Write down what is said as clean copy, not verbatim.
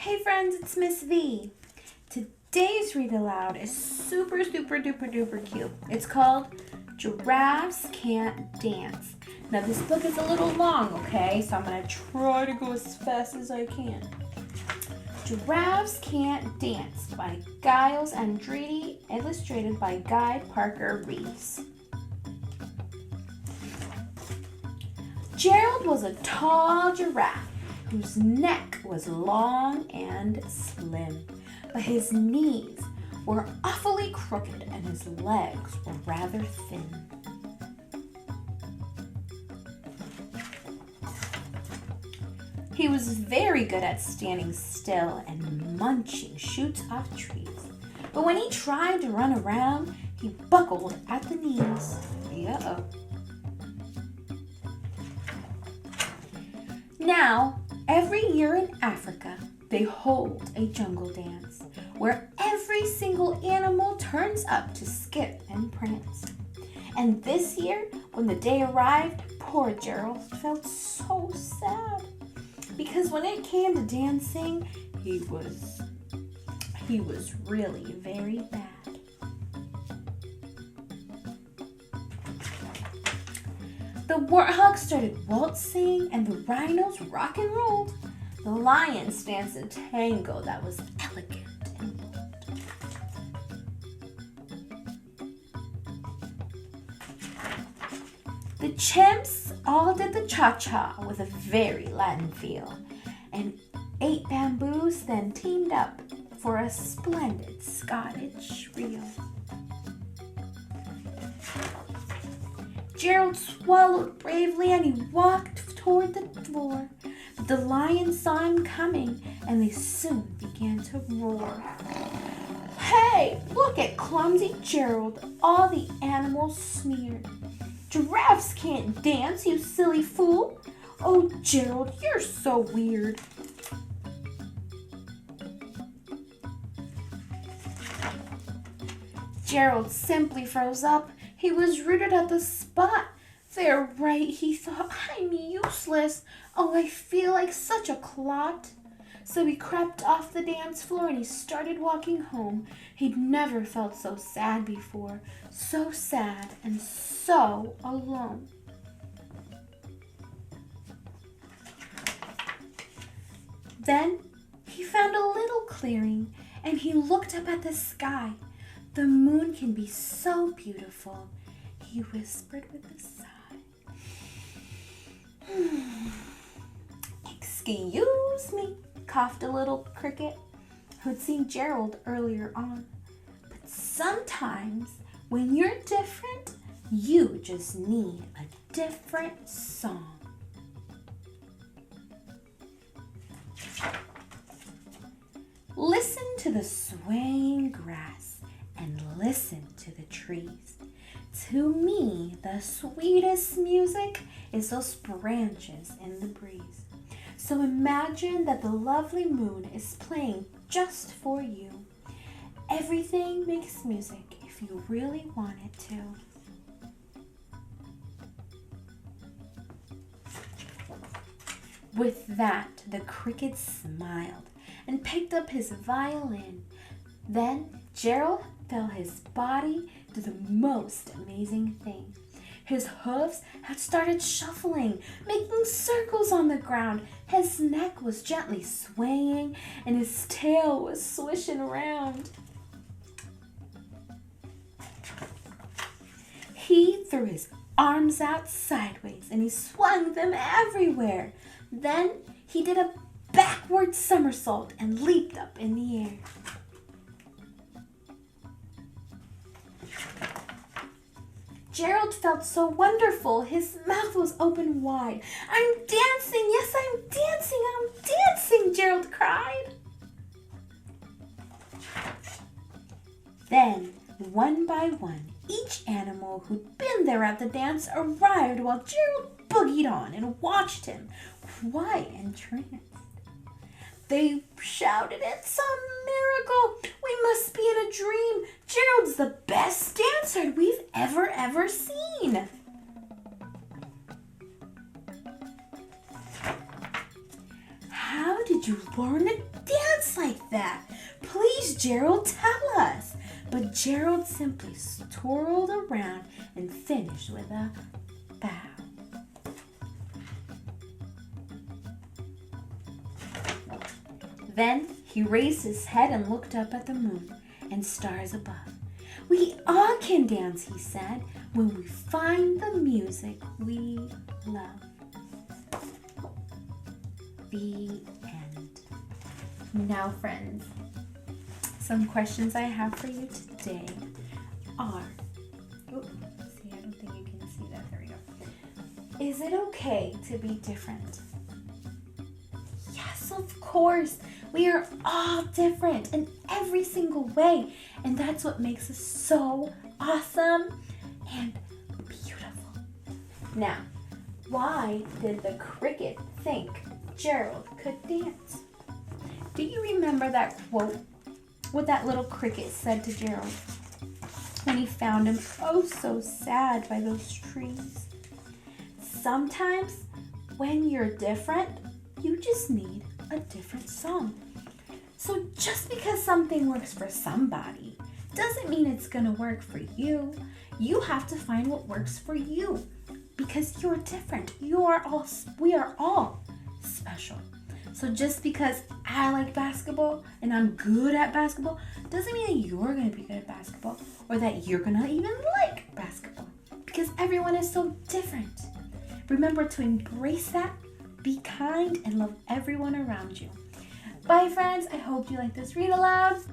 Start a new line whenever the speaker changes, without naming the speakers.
Hey friends, it's Miss V. Today's read aloud is super duper cute. It's called Giraffes Can't Dance. Now this book is a little long, okay? So I'm going to try to go as fast as I can. Giraffes Can't Dance by Giles and Andrede, illustrated by Parker-Rees. Gerald was a tall giraffe whose neck was long and slim, but his knees were awfully crooked and his legs were rather thin. He was very good at standing still and munching shoots off trees, but when he tried to run around, he buckled at the knees. Uh-oh. Now, every year in Africa, they hold a jungle dance where every single animal turns up to skip and prance. And this year, when the day arrived, poor Gerald felt so sad because when it came to dancing, he was really very bad. The warthogs started waltzing and the rhinos rock and rolled. The lions danced a tango that was elegant and bold. The chimps all did the cha-cha with a very Latin feel, and 8 bamboos then teamed up for a splendid Scottish reel. Gerald swallowed bravely and he walked toward the floor. The lions saw him coming and they soon began to roar. Hey, look at clumsy Gerald, all the animals sneered. Giraffes can't dance, you silly fool. Oh, Gerald, you're so weird. Gerald simply froze up. He was rooted at the spot. They're right, he thought. I'm useless. Oh, I feel like such a clot. So he crept off the dance floor and he started walking home. He'd never felt so sad before. So sad and so alone. Then he found a little clearing and he looked up at the sky. The moon can be so beautiful, he whispered with a sigh. Excuse me, coughed a little cricket who'd seen Gerald earlier on. But sometimes when you're different, you just need a different song. Listen to the swaying grass and listen to the trees. To me, the sweetest music is those branches in the breeze. So imagine that the lovely moon is playing just for you. Everything makes music if you really want it to. With that, the cricket smiled and picked up his violin. Then Gerald felt his body do the most amazing thing. His hooves had started shuffling, making circles on the ground. His neck was gently swaying, and his tail was swishing around. He threw his arms out sideways, and he swung them everywhere. Then he did a backward somersault and leaped up in the air. Gerald felt so wonderful. His mouth was open wide. I'm dancing, yes, I'm dancing, Gerald cried. Then, one by one, each animal who'd been there at the dance arrived while Gerald boogied on and watched him, quite entranced. They shouted, it's a miracle! We must be in a dream! Gerald's the best dancer we've ever seen! How did you learn to dance dance like that? Please, Gerald, tell us. But Gerald simply twirled around and finished with a bow. Then he raised his head and looked up at the moon and stars above. We all can dance, he said, when we find the music we love. The end. Now, friends, some questions I have for you today are, I don't think you can see that. There we go. Is it okay to be different? Yes, of course. We are all different in every single way, and that's what makes us so awesome and beautiful. Now, why did the cricket think Gerald could dance? Do you remember that quote? What that little cricket said to Gerald when he found him so sad by those trees? Sometimes when you're different, you just need a different song. So just because something works for somebody doesn't mean it's gonna work for you. You have to find what works for you because you're different. We are all special. So just because I like basketball and I'm good at basketball doesn't mean that you're gonna be good at basketball or that you're gonna even like basketball because everyone is so different. Remember to embrace that, be kind, and love everyone around you. Bye, friends. I hope you like this read aloud.